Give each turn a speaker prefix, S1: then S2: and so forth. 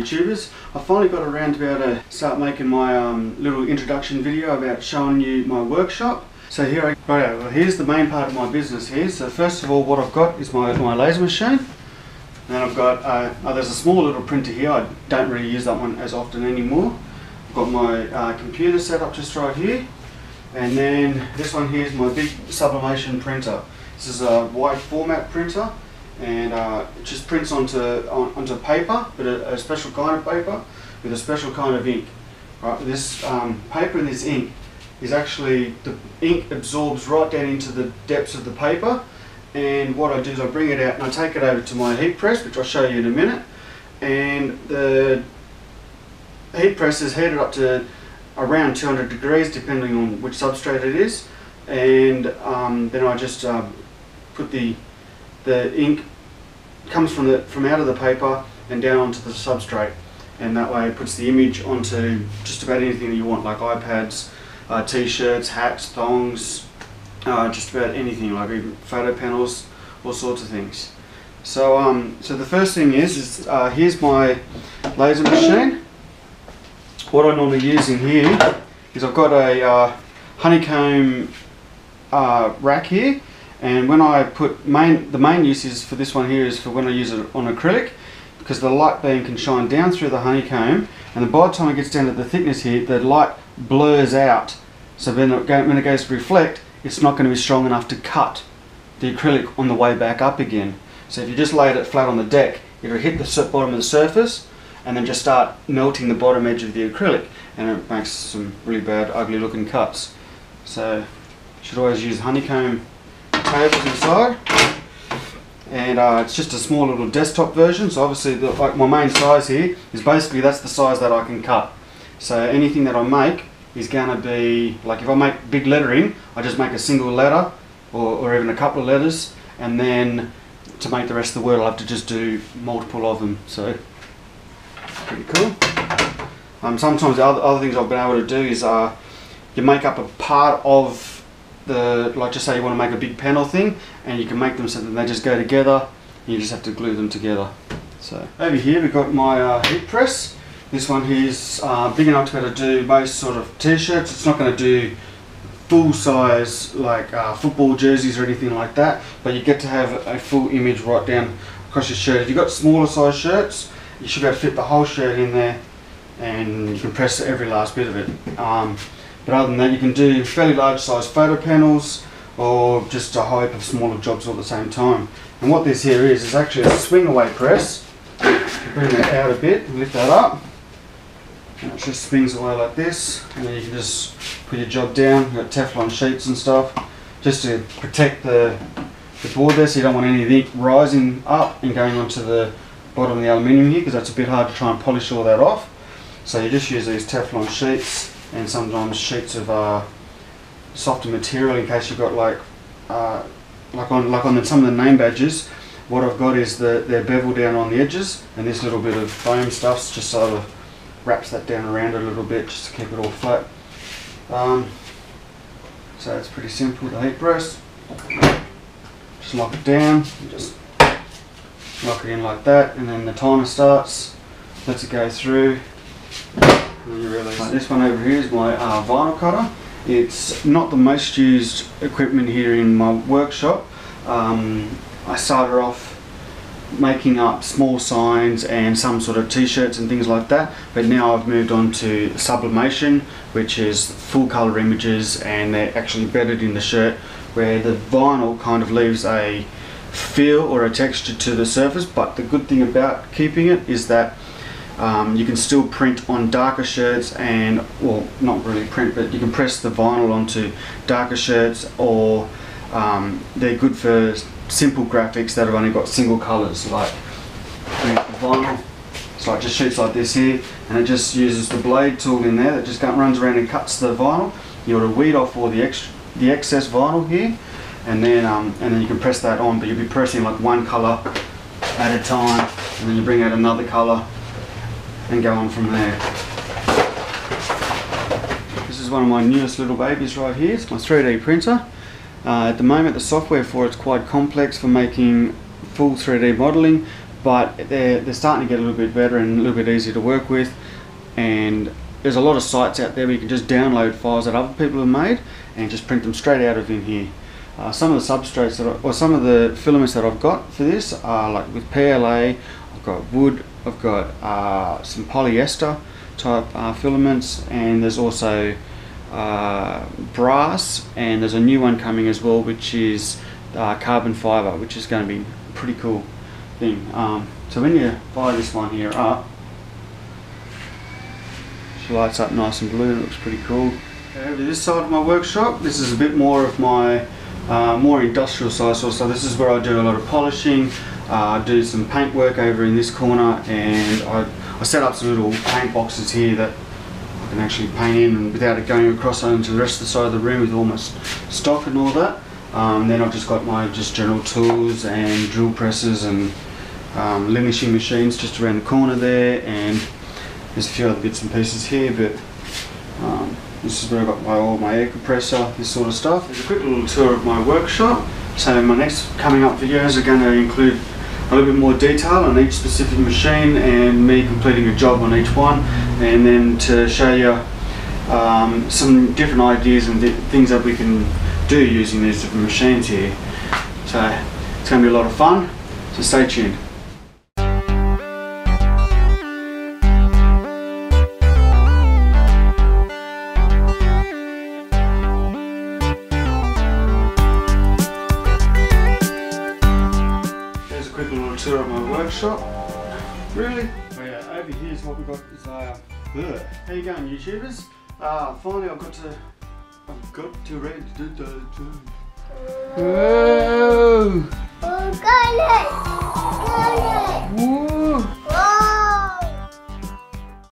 S1: YouTubers. I finally got around to be able to start making my little introduction video about showing you my workshop. So here's the main part of my business here. So first of all, what I've got is my laser machine. Then I've got, there's a small little printer here. I don't really use that one as often anymore. I've got my computer set up just right here. And then this one here is my big sublimation printer. This is a wide format printer, and it just prints onto paper, but a special kind of paper with a special kind of ink. Right, this paper and this ink is actually, the ink absorbs right down into the depths of the paper, and what I do is I bring it out and I take it over to my heat press, which I'll show you in a minute, and the heat press is heated up to around 200 degrees depending on which substrate it is, and then I just put the ink comes from out of the paper and down onto the substrate, and that way it puts the image onto just about anything that you want, like iPads, t-shirts, hats, thongs, just about anything, like even photo panels, all sorts of things. So so the first thing is here's my laser machine. What I normally use in here is I've got a honeycomb rack here, and when I put the main uses for this one here is for when I use it on acrylic, because the light beam can shine down through the honeycomb, and then by the time it gets down to the thickness here, the light blurs out. So when it goes to reflect, it's not going to be strong enough to cut the acrylic on the way back up again. So if you just laid it flat on the deck, it'll hit the bottom of the surface and then just start melting the bottom edge of the acrylic, and it makes some really bad, ugly looking cuts. So you should always use honeycomb tables inside, and it's just a small little desktop version. So obviously like my main size here is basically, that's the size that I can cut. So anything that I make is going to be, like if I make big lettering, I just make a single letter or even a couple of letters, and then to make the rest of the word I'll have to just do multiple of them. So pretty cool. Sometimes the other things I've been able to do is you make up a part of the, like just say you want to make a big panel thing, and you can make them so that they just go together, and you just have to glue them together. So over here we've got my heat press. This one here is big enough to be able to do most sort of t-shirts. It's not going to do full size like football jerseys or anything like that, but you get to have a full image right down across your shirt. If you've got smaller size shirts, you should be able to fit the whole shirt in there, and you can press every last bit of it. But other than that, you can do fairly large size photo panels or just a whole heap of smaller jobs all at the same time. And what this here is actually a swing away press. You bring that out a bit, lift that up, and it just spins away like this, and then you can just put your job down. You've got Teflon sheets and stuff just to protect the board there, so you don't want any of the ink rising up and going onto the bottom of the aluminium here, because that's a bit hard to try and polish all that off. So you just use these Teflon sheets, and sometimes sheets of softer material in case you've got like on some of the name badges. What I've got is they're beveled down on the edges, and this little bit of foam stuff just sort of wraps that down around a little bit just to keep it all flat. So it's pretty simple, the heat press. Just lock it down, and just lock it in like that, and then the timer starts, lets it go through, and then you release it. This one over here is my vinyl cutter. It's not the most used equipment here in my workshop. I started off making up small signs and some sort of t-shirts and things like that, but now I've moved on to sublimation, which is full color images, and they're actually embedded in the shirt, where the vinyl kind of leaves a feel or a texture to the surface. But the good thing about keeping it is that you can still print on darker shirts, and, well, not really print, but you can press the vinyl onto darker shirts, or they're good for simple graphics that have only got single colours, like vinyl. So it just shoots like this here, and it just uses the blade tool in there that just runs around and cuts the vinyl. You want to weed off all the excess vinyl here, and then you can press that on, but you'll be pressing like one colour at a time, and then you bring out another colour and go on from there. This is one of my newest little babies right here. It's my 3D printer. At the moment the software for it's quite complex for making full 3D modelling, but they're starting to get a little bit better and a little bit easier to work with. And there's a lot of sites out there where you can just download files that other people have made and just print them straight out of in here. Some of the substrates or some of the filaments that I've got for this are like with PLA. I've got wood, I've got some polyester type filaments, and there's also brass, and there's a new one coming as well, which is carbon fiber, which is going to be a pretty cool thing. So when you fire this one here up, she lights up nice and blue. It looks pretty cool. Over to this side of my workshop, this is a bit more of my more industrial side. So this is where I do a lot of polishing. I do some paint work over in this corner, and I set up some little paint boxes here that I can actually paint in and without it going across onto the rest of the side of the room with all my stock and all that. Then I've just got my general tools and drill presses and limishing machines just around the corner there, and there's a few other bits and pieces here, but this is where I've got all my air compressor, this sort of stuff. There's a quick little tour of my workshop. So my next coming up videos are going to include a little bit more detail on each specific machine and me completing a job on each one, and then to show you some different ideas and things that we can do using these different machines here. So it's going to be a lot of fun, so stay tuned. Quick little tour of my workshop. Really? Oh yeah, over here is what we've got is how you going, YouTubers? Finally I've got to ready to do the Whoa!